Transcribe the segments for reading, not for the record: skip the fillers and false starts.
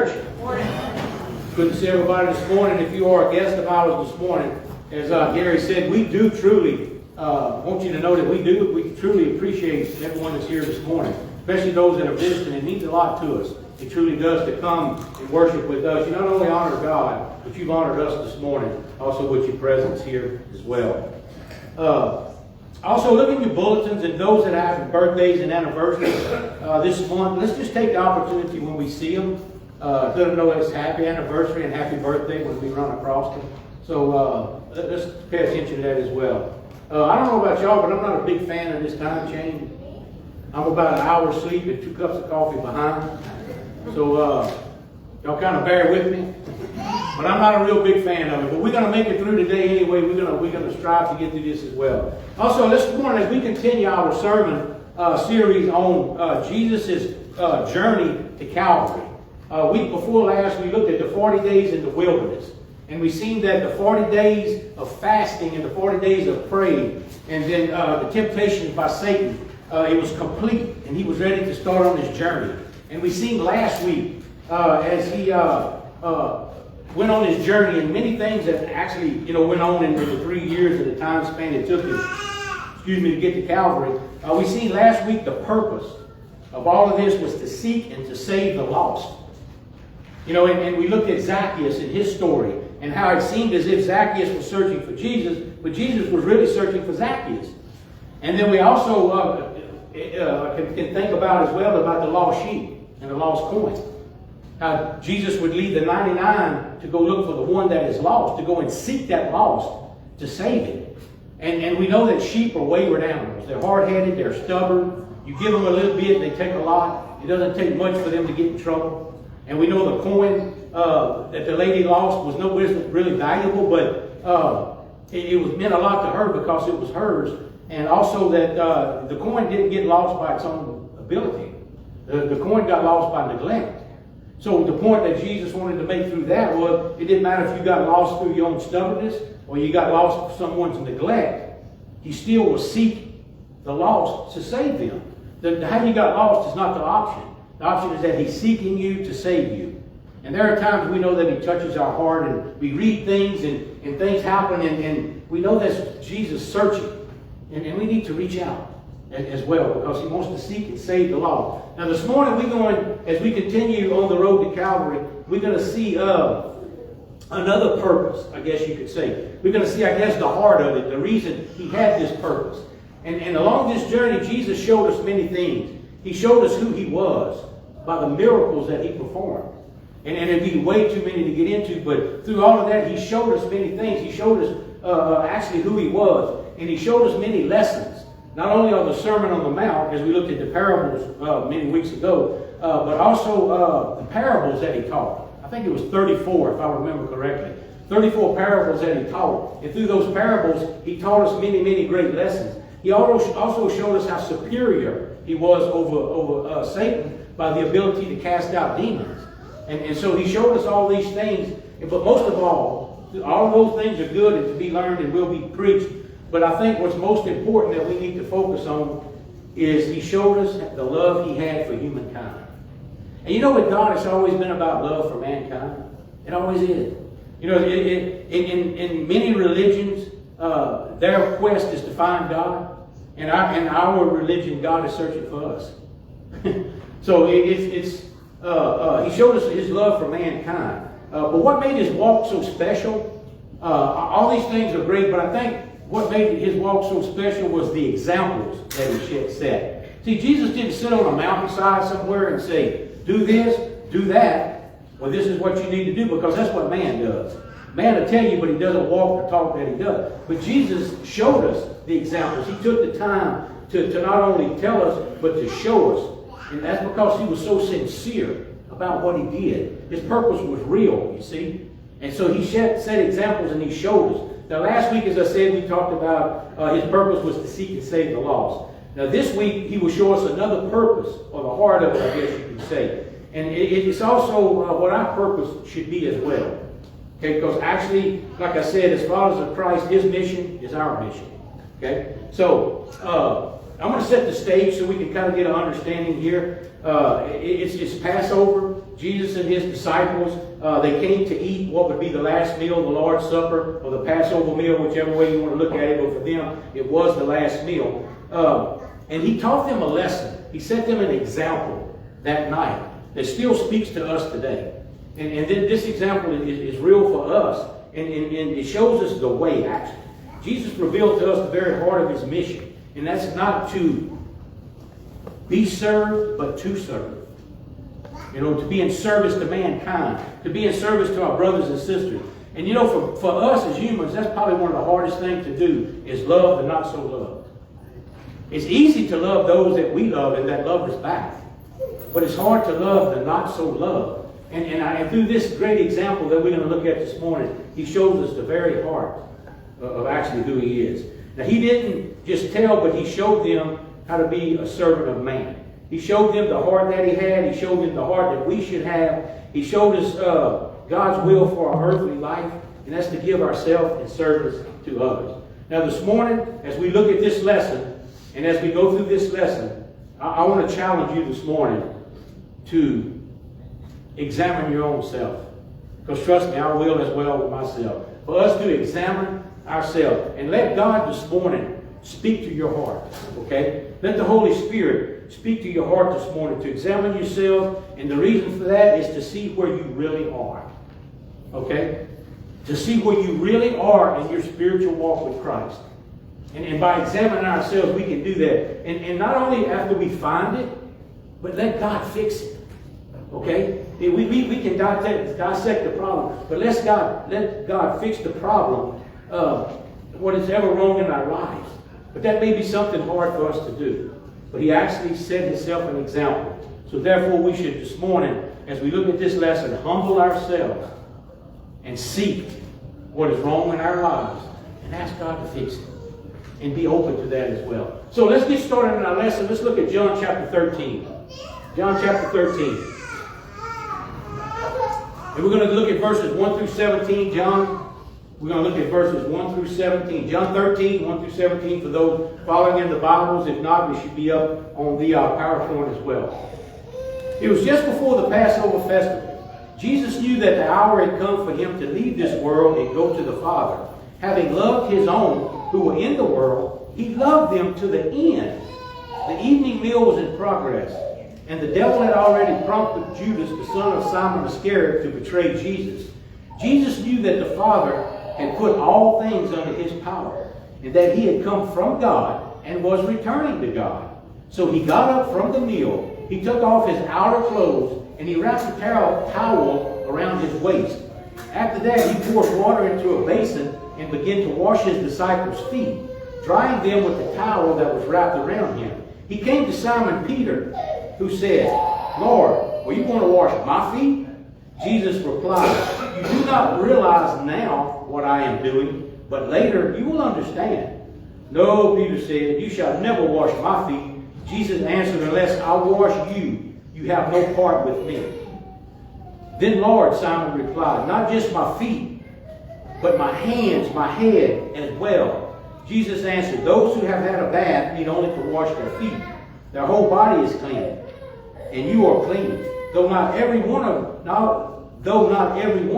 Good to see everybody this morning. If you are a guest of ours this morning, as Gary said, we do truly want you to know that we truly appreciate everyone that's here this morning, especially those that are visiting. It means a lot to us. It truly does to come and worship with us. You not only honor God, but you've honored us this morning, also with your presence here as well. Also, look at your bulletins and those that have birthdays and anniversaries this month. Let's just take the opportunity when we see them. Let them know it's happy anniversary and happy birthday when we run across them. So let's pay attention to that as well. I don't know about y'all, but I'm not a big fan of this time change. I'm about an hour's sleep and 2 cups of coffee behind. So y'all kind of bear with me. But I'm not a real big fan of it. But we're going to make it through today anyway. We're going to strive to get through this as well. Also, this morning, as we continue our sermon series on Jesus' journey to Calvary. Week before last, we looked at the 40 days in the wilderness. And we seen that the 40 days of fasting and the 40 days of praying and then the temptation by Satan, it was complete. And he was ready to start on his journey. And we seen last week as he went on his journey and many things that actually went on in the 3 years of the time span it took him, to get to Calvary. We seen last week the purpose of all of this was to seek and to save the lost. And we looked at Zacchaeus and his story and how it seemed as if Zacchaeus was searching for Jesus, but Jesus was really searching for Zacchaeus. And then we also can think about as well about the lost sheep and the lost coin. How Jesus would leave the 99 to go look for the one that is lost, to go and seek that lost, to save it. And we know that sheep are wayward animals. They're hard-headed, they're stubborn. You give them a little bit, they take a lot. It doesn't take much for them to get in trouble. And we know the coin that the lady lost wasn't really valuable, but it meant a lot to her because it was hers. And also that the coin didn't get lost by its own ability. The coin got lost by neglect. So the point that Jesus wanted to make through that was it didn't matter if you got lost through your own stubbornness or you got lost for someone's neglect. He still will seek the lost to save them. How you got lost is not the option. The option is that he's seeking you to save you. And there are times we know that he touches our heart and we read things and things happen and we know that's Jesus searching. And we need to reach out as well because he wants to seek and save the lost. Now this morning we're going, as we continue on the road to Calvary, we're going to see another purpose, I guess you could say. We're going to see, I guess, the heart of it, the reason he had this purpose. And along this journey, Jesus showed us many things. He showed us who he was by the miracles that he performed. And it'd be way too many to get into, but through all of that, he showed us many things. He showed us actually who he was. And he showed us many lessons. Not only on the Sermon on the Mount, as we looked at the parables many weeks ago, but also the parables that he taught. I think it was 34, if I remember correctly. 34 parables that he taught. And through those parables, he taught us many, many great lessons. He also showed us how superior he was over Satan by the ability to cast out demons. And so he showed us all these things. But most of all of those things are good and to be learned and will be preached. But I think what's most important that we need to focus on is he showed us the love he had for humankind. And you know what, God, it's always been about love for mankind. It always is. In many religions, their quest is to find God. And our religion, God is searching for us. So he showed us his love for mankind. But what made his walk so special? All these things are great, but I think what made his walk so special was the examples that he set. See, Jesus didn't sit on a mountainside somewhere and say, do this, do that. Well, this is what you need to do, because that's what man does. Man will tell you, but he doesn't walk the talk that he does. But Jesus showed us the examples. He took the time to not only tell us, but to show us. And that's because he was so sincere about what he did. His purpose was real, you see. And so he set examples and he showed us. Now last week, as I said, we talked about his purpose was to seek and save the lost. Now this week, he will show us another purpose, or the heart of it, I guess you could say. And it's also what our purpose should be as well. Okay, because actually, like I said, as followers of Christ, his mission is our mission. Okay, so I'm going to set the stage so we can kind of get an understanding here. It's Passover. Jesus and his disciples, they came to eat what would be the last meal, the Lord's Supper, or the Passover meal, whichever way you want to look at it, but for them, it was the last meal. And he taught them a lesson. He set them an example that night that still speaks to us today. And this example is real for us, and it shows us the way, actually. Jesus revealed to us the very heart of his mission, and that's not to be served, but to serve. You know, to be in service to mankind, to be in service to our brothers and sisters. And you know, for us as humans, that's probably one of the hardest things to do, is love the not so loved. It's easy to love those that we love and that love us back. But it's hard to love the not so loved. And through this great example that we're going to look at this morning, he shows us the very heart of actually who he is. Now, he didn't just tell, but he showed them how to be a servant of man. He showed them the heart that he had. He showed them the heart that we should have. He showed us God's will for our earthly life, and that's to give ourselves in service to others. Now, this morning, as we look at this lesson, and as we go through this lesson, I want to challenge you this morning to examine your own self. Because trust me, I will as well with myself. For us to examine ourselves and let God this morning speak to your heart. Okay? Let the Holy Spirit speak to your heart this morning to examine yourself. And the reason for that is to see where you really are. Okay? To see where you really are in your spiritual walk with Christ. And by examining ourselves, we can do that. And not only after we find it, but let God fix it. Okay? We can dissect the problem, but let God fix the problem, what is ever wrong in our lives. But that may be something hard for us to do. But he actually set himself an example. So therefore we should this morning, as we look at this lesson, humble ourselves and seek what is wrong in our lives and ask God to fix it. And be open to that as well. So let's get started in our lesson. Let's look at John chapter 13. John chapter 13. And we're going to look at verses 1 through 17. We're going to look at verses 1 through 17. John 13, 1 through 17 for those following in the Bibles. If not, we should be up on the PowerPoint as well. It was just before the Passover festival. Jesus knew that the hour had come for him to leave this world and go to the Father. Having loved his own who were in the world, he loved them to the end. The evening meal was in progress, and the devil had already prompted Judas, the son of Simon Iscariot, to betray Jesus. Jesus knew that the Father had put all things under his power, and that he had come from God and was returning to God. So he got up from the meal, he took off his outer clothes, and he wrapped a towel around his waist. After that, he poured water into a basin and began to wash his disciples' feet, drying them with the towel that was wrapped around him. He came to Simon Peter, who said, Lord, are you going to wash my feet? Jesus replied, you do not realize now what I am doing, but later you will understand. No, Peter said, you shall never wash my feet. Jesus answered, unless I wash you, you have no part with me. Then, Lord, Simon replied, not just my feet, but my hands, my head as well. Jesus answered, those who have had a bath need only to wash their feet. Their whole body is clean, and you are clean, though not every one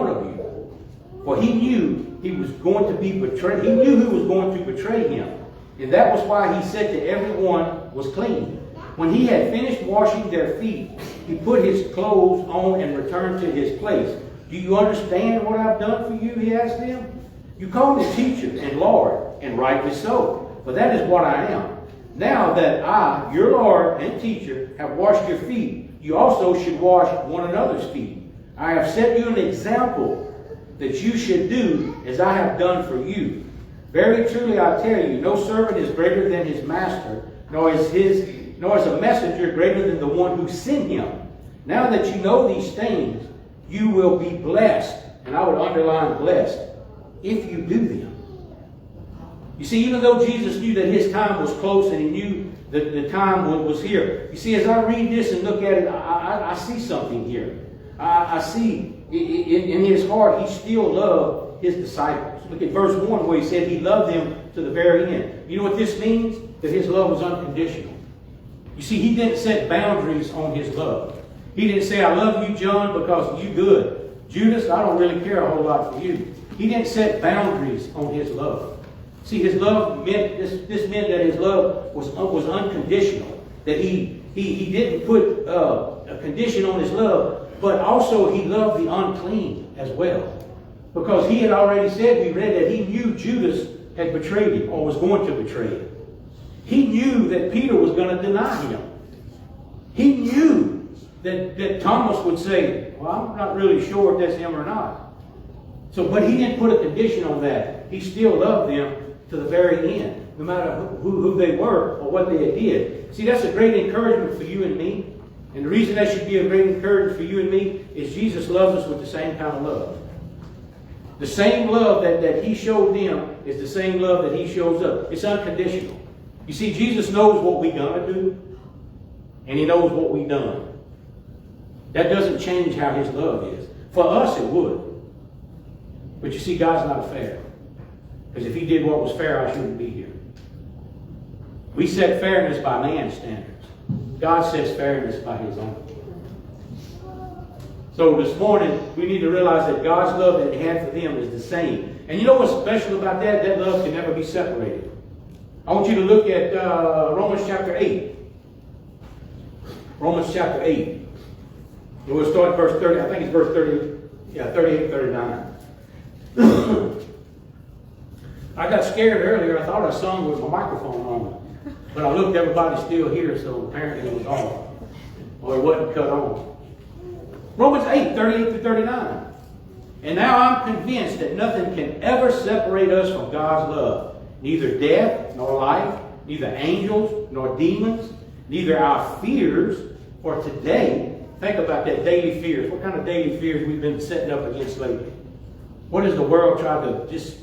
of you. For he knew he was going to be betrayed. He knew who was going to betray him. And that was why he said that everyone was clean. When he had finished washing their feet, he put his clothes on and returned to his place. Do you understand what I've done for you? He asked them. You call me teacher and Lord, and rightly so, for that is what I am. Now that I, your Lord and teacher, have washed your feet, you also should wash one another's feet. I have set you an example that you should do as I have done for you. Very truly I tell you, no servant is greater than his master, nor is a messenger greater than the one who sent him. Now that you know these things, you will be blessed, and I would underline blessed, if you do them. You see, even though Jesus knew that his time was close and he knew that the time was here, you see, as I read this and look at it, I see something here. I see in his heart, he still loved his disciples. Look at verse 1 where he said he loved them to the very end. You know what this means? That his love was unconditional. You see, he didn't set boundaries on his love. He didn't say, I love you, John, because you good. Judas, I don't really care a whole lot for you. He didn't set boundaries on his love. See, his love meant, this meant that his love was unconditional. That he didn't put a condition on his love, but also he loved the unclean as well. Because he had already said, we read that he knew Judas had betrayed him or was going to betray him. He knew that Peter was going to deny him. He knew that Thomas would say, well, I'm not really sure if that's him or not. So, but he didn't put a condition on that. He still loved them to the very end, no matter who they were or what they did. See, that's a great encouragement for you and me. And the reason that should be a great encouragement for you and me is Jesus loves us with the same kind of love. The same love that he showed them is the same love that he shows us. It's unconditional. You see, Jesus knows what we're going to do, and he knows what we've done. That doesn't change how his love is. For us, it would. But you see, God's not fair. Because if he did what was fair, I shouldn't be here. We set fairness by man's standards. God sets fairness by his own. So this morning, we need to realize that God's love that he had for them is the same. And you know what's special about that? That love can never be separated. I want you to look at Romans chapter 8. Romans chapter 8. We'll start at verse 30. I think it's verse 38, 39. I got scared earlier. I thought I sung with my microphone on. But I looked, everybody's still here, so apparently it was off. Or it wasn't cut on. Romans 8, 38 to 39. And now I'm convinced that nothing can ever separate us from God's love. Neither death nor life, neither angels nor demons, neither our fears or today. Think about that, daily fears. What kind of daily fears we've been setting up against lately? What does the world try to just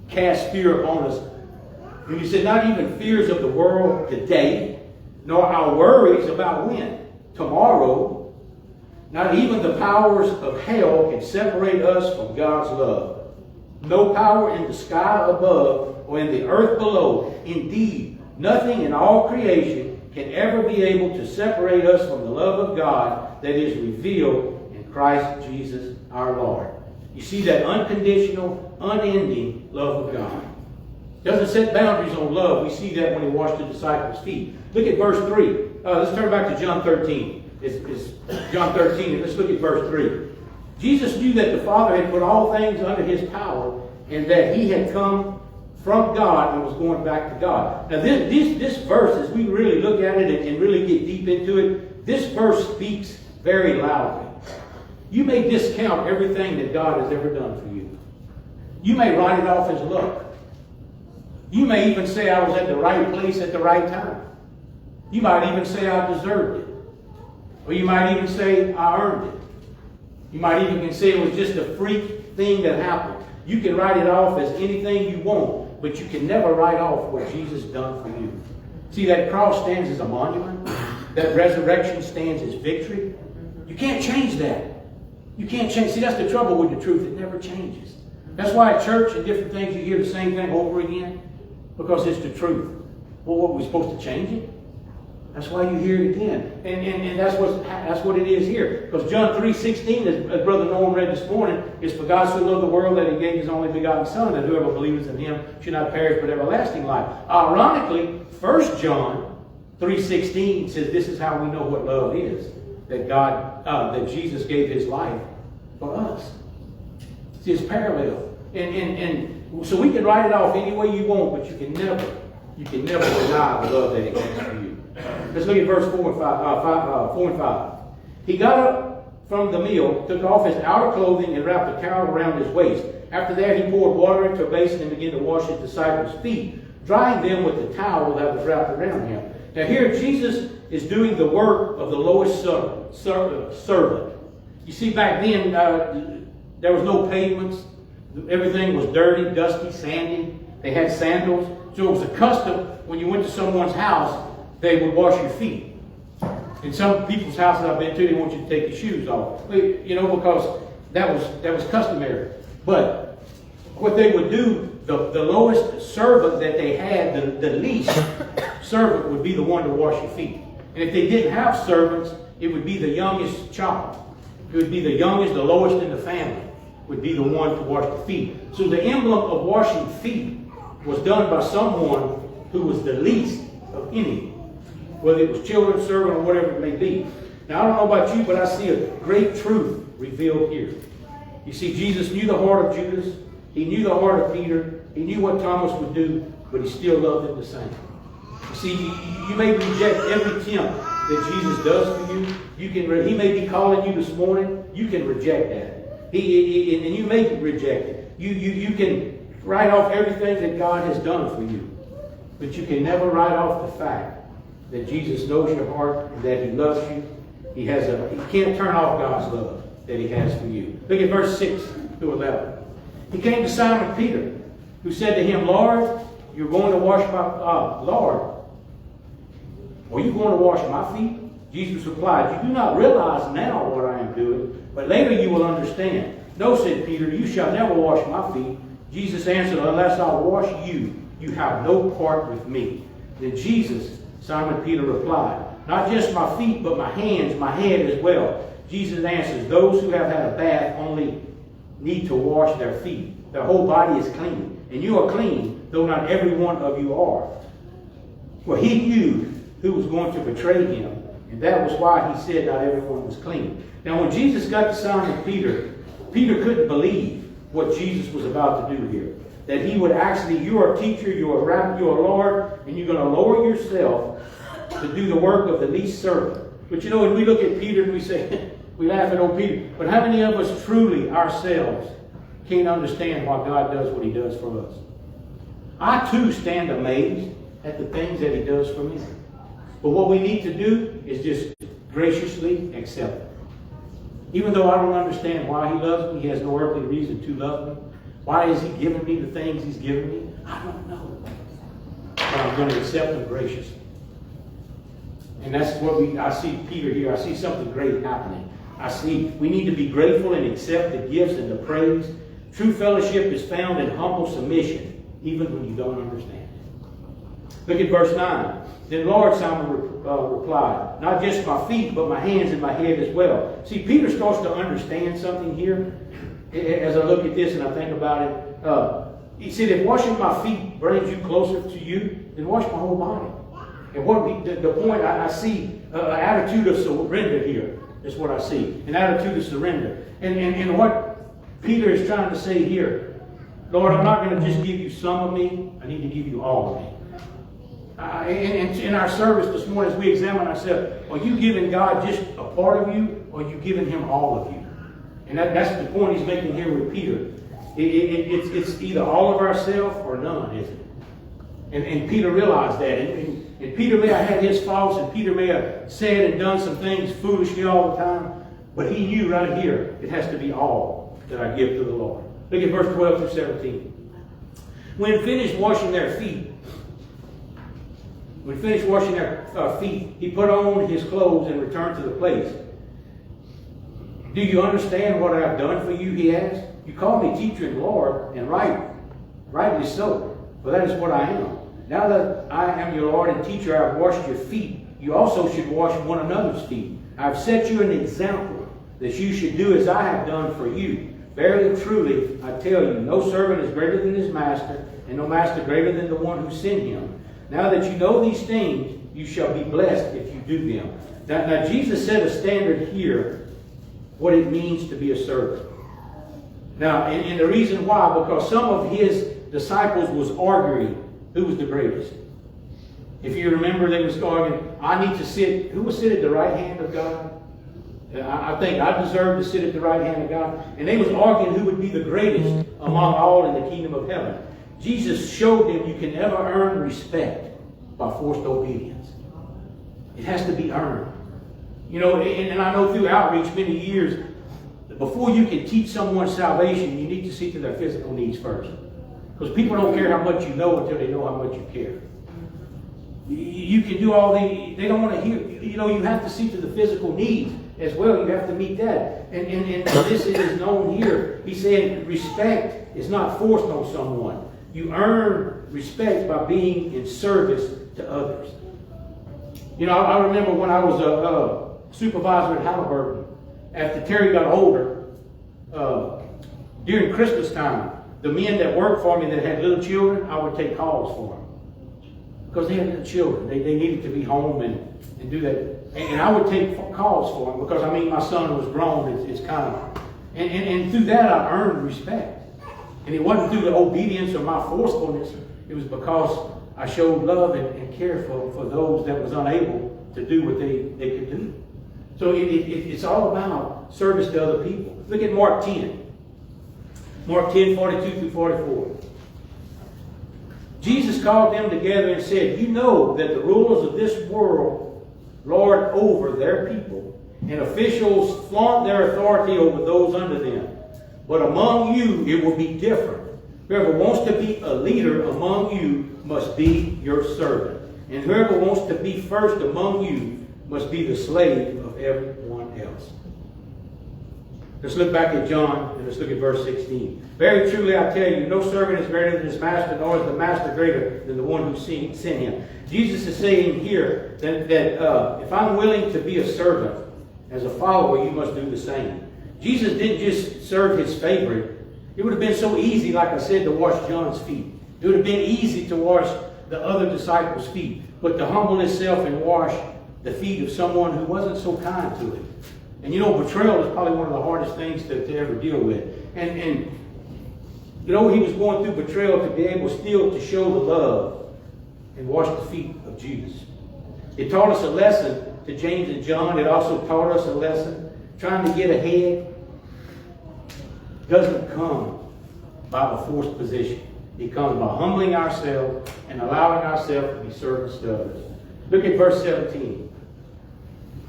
cast fear upon us? And you said, not even fears of the world today, nor our worries about when? Tomorrow. Not even the powers of hell can separate us from God's love. No power in the sky above or in the earth below. Indeed, nothing in all creation can ever be able to separate us from the love of God that is revealed in Christ Jesus our Lord. You see that unconditional, unending love of God. Doesn't set boundaries on love. We see that when he washed the disciples' feet. Look at verse 3. Let's turn back to John 13. It's John 13, and let's look at verse 3. Jesus knew that the Father had put all things under his power, and that he had come from God and was going back to God. Now this verse, as we really look at it and really get deep into it, this verse speaks very loudly. You may discount everything that God has ever done for you. You may write it off as luck. You may even say, I was at the right place at the right time. You might even say, I deserved it. Or you might even say, I earned it. You might even say it was just a freak thing that happened. You can write it off as anything you want, but you can never write off what Jesus done for you. See, that cross stands as a monument. That resurrection stands as victory. You can't change that. You can't change. See, that's the trouble with the truth. It never changes. That's why at church and different things you hear the same thing over again. Because it's the truth. Well, what, we're supposed to change it? That's why you hear it again. And that's what it is here. Because John 3:16, as Brother Norm read this morning, is for God so loved the world that he gave his only begotten Son, that whoever believes in him should not perish but everlasting life. Ironically, 1 John 3:16 says this is how we know what love is. That Jesus gave his life for us. See, it's parallel. And so we can write it off any way you want, but you can never deny the love that he has for you. Let's look at verse 4 and 5. He got up from the meal, took off his outer clothing, and wrapped a towel around his waist. After that, he poured water into a basin and began to wash his disciples' feet, drying them with the towel that was wrapped around him. Now here, Jesus is doing the work of the lowest servant. You see, back then, there was no pavements. Everything was dirty, dusty, sandy. They had sandals. So it was a custom when you went to someone's house, they would wash your feet. In some people's houses I've been to, they want you to take your shoes off. You know, because that was customary. But what they would do, the lowest servant that they had, the least servant would be the one to wash your feet. And if they didn't have servants, it would be the youngest child. It would be the youngest, the lowest in the family, would be the one to wash the feet. So the emblem of washing feet was done by someone who was the least of any, whether it was children, servant, or whatever it may be. Now, I don't know about you, but I see a great truth revealed here. You see, Jesus knew the heart of Judas. He knew the heart of Peter. He knew what Thomas would do, but he still loved him the same. You see, you may reject every attempt that Jesus does for you. He may be calling you this morning. You can reject that. And you may reject it. You can write off everything that God has done for you. But you can never write off the fact that Jesus knows your heart and that he loves you. He can't turn off God's love that he has for you. Look at verse 6 through 11. He came to Simon Peter, who said to him, Lord, you're going to wash my Lord, are you going to wash my feet? Jesus replied, you do not realize now what I am doing, but later you will understand. No, said Peter, you shall never wash my feet. Jesus answered, unless I wash you, you have no part with me. Then Jesus, Simon Peter replied, not just my feet, but my hands, my head as well. Jesus answers, those who have had a bath only need to wash their feet. Their whole body is clean. And you are clean, though not every one of you are. Well, he knew who was going to betray him. And that was why he said not everyone was clean. Now, when Jesus got to Simon Peter, Peter couldn't believe what Jesus was about to do here. That he would actually, you're a teacher, you're a rabbi, you're a Lord, and you're going to lower yourself to do the work of the least servant. But you know, when we look at Peter and we say, we laugh at old Peter. But how many of us truly ourselves can't understand why God does what he does for us? I too stand amazed at the things that he does for me. But what we need to do is just graciously accept it. Even though I don't understand why he loves me, he has no earthly reason to love me. Why is he giving me the things he's giving me? I don't know. But I'm going to accept him graciously. And that's what I see Peter here. I see something great happening. I see we need to be grateful and accept the gifts and the praise. True fellowship is found in humble submission, even when you don't understand it. Look at verse 9. Then Lord, Simon replied, not just my feet, but my hands and my head as well. See, Peter starts to understand something here. As I look at this and I think about it, he said, if washing my feet brings you closer to you, then wash my whole body. And the point I see, an attitude of surrender here is what I see. An attitude of surrender. And what Peter is trying to say here, Lord, I'm not going to just give you some of me. I need to give you all of me. In our service this morning, as we examine ourselves, are you giving God just a part of you, or are you giving him all of you? And that's the point he's making here with Peter. It's either all of ourselves or none, isn't it? And Peter realized that. And Peter may have had his faults, and Peter may have said and done some things foolishly all the time, but he knew right here it has to be all that I give to the Lord. Look at verse 12 through 17. When finished washing their feet, he put on his clothes and returned to the place. Do you understand what I have done for you, he asked. You call me teacher and Lord, and rightly so, for that is what I am. Now that I am your Lord and teacher, I have washed your feet. You also should wash one another's feet. I have set you an example that you should do as I have done for you. Verily, truly, I tell you, no servant is greater than his master, and no master greater than the one who sent him. Now that you know these things, you shall be blessed if you do them. Now Jesus set a standard here, what it means to be a servant. Now, and the reason why, because some of his disciples was arguing who was the greatest. If you remember, they was arguing, I need to sit, who will sit at the right hand of God? I think I deserve to sit at the right hand of God. And they was arguing who would be the greatest among all in the kingdom of heaven. Jesus showed them you can never earn respect by forced obedience. It has to be earned. You know, and I know through outreach many years, before you can teach someone salvation, you need to see to their physical needs first. Because people don't care how much you know until they know how much you care. You can do all they don't want to hear. You know, you have to see to the physical needs as well. You have to meet that. And this is known here. He's saying respect is not forced on someone. You earn respect by being in service to others. You know, I remember when I was supervisor at Halliburton, after Terry got older, during Christmas time, the men that worked for me that had little children, I would take calls for them. Because they had little children. They needed to be home and do that. And I would take calls for them because, I mean, my son was grown. It's kind of... And through that, I earned respect. And it wasn't through the obedience or my forcefulness. It was because I showed love and care for those that was unable to do what they could do. So it's all about service to other people. Look at Mark 10. Mark 10, 42 through 44. Jesus called them together and said, you know that the rulers of this world lord over their people, and officials flaunt their authority over those under them. But among you, it will be different. Whoever wants to be a leader among you must be your servant. And whoever wants to be first among you must be the slave of everyone else. Let's look back at John and let's look at verse 16. Very truly I tell you, no servant is greater than his master, nor is the master greater than the one who sent him. Jesus is saying here that if I'm willing to be a servant, as a follower, you must do the same. Jesus didn't just serve his favorite. It would have been so easy, like I said, to wash John's feet. It would have been easy to wash the other disciples' feet. But to humble himself and wash the feet of someone who wasn't so kind to him. And you know, betrayal is probably one of the hardest things to ever deal with. And you know, he was going through betrayal to be able still to show the love and wash the feet of Jesus. It taught us a lesson to James and John. It also taught us a lesson. Trying to get ahead doesn't come by a forced position. It comes by humbling ourselves and allowing ourselves to be servants to others. Look at verse 17.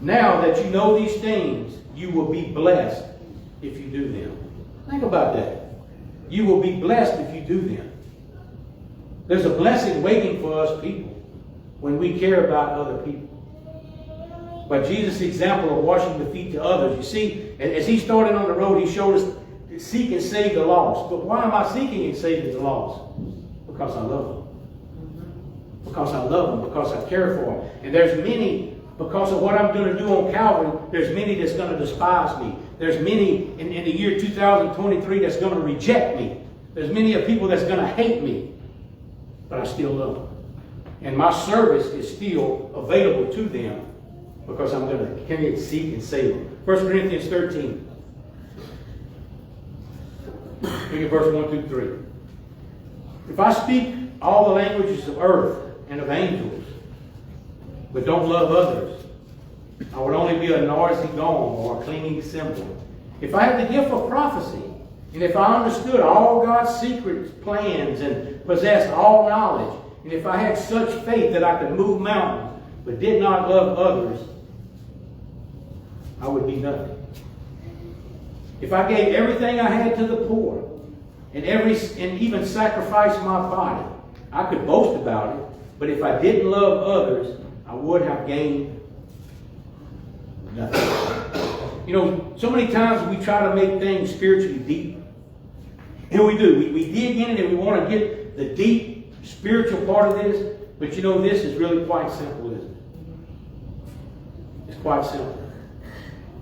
Now that you know these things, you will be blessed if you do them. Think about that. You will be blessed if you do them. There's a blessing waiting for us people when we care about other people. By Jesus' example of washing the feet to others, you see, as he started on the road, he showed us to seek and save the lost. But why am I seeking and saving the lost? Because I love them. Because I love them. Because I care for them. And there's many, because of what I'm going to do on Calvary, there's many that's going to despise me. There's many in the year 2023 that's going to reject me. There's many of people that's going to hate me. But I still love them. And my service is still available to them because I'm going to continue to seek and save them. 1 Corinthians 13. Look at verse 1 through 3. If I speak all the languages of earth and of angels, but don't love others, I would only be a noisy gong or a clanging cymbal. If I had the gift of prophecy, and if I understood all God's secret plans and possessed all knowledge, and if I had such faith that I could move mountains, but did not love others, I would be nothing. If I gave everything I had to the poor, and even sacrificed my body, I could boast about it. But if I didn't love others, I would have gained nothing. You know, so many times we try to make things spiritually deep. And we do. We dig in it and we want to get the deep spiritual part of this. But you know, this is really quite simple, isn't it? It's quite simple.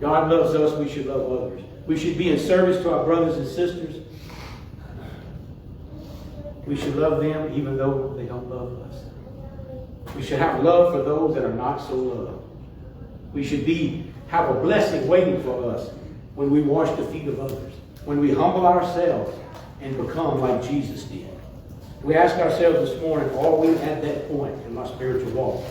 God loves us, we should love others. We should be in service to our brothers and sisters. We should love them even though they don't love us. We should have love for those that are not so loved. We should have a blessing waiting for us when we wash the feet of others. When we humble ourselves and become like Jesus did. We ask ourselves this morning, are we at that point in my spiritual walk?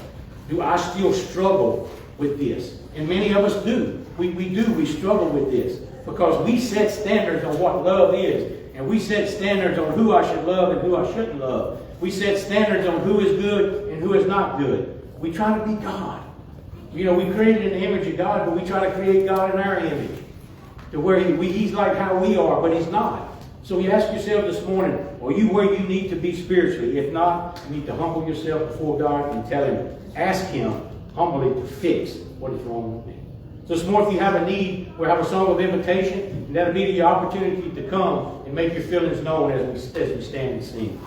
Do I still struggle with this? And many of us do. We struggle with this because we set standards on what love is. And we set standards on who I should love and who I shouldn't love. We set standards on who is good and who is not good. We try to be God. You know, we created in the image of God, but we try to create God in our image. To where He's like how we are, but He's not. So you ask yourself this morning, are you where you need to be spiritually? If not, you need to humble yourself before God and tell Him, ask Him humbly to fix what is wrong with me. So this morning, if you have a need, we'll have a song of invitation, and that'll be the opportunity to come and make your feelings known as we stand and sing.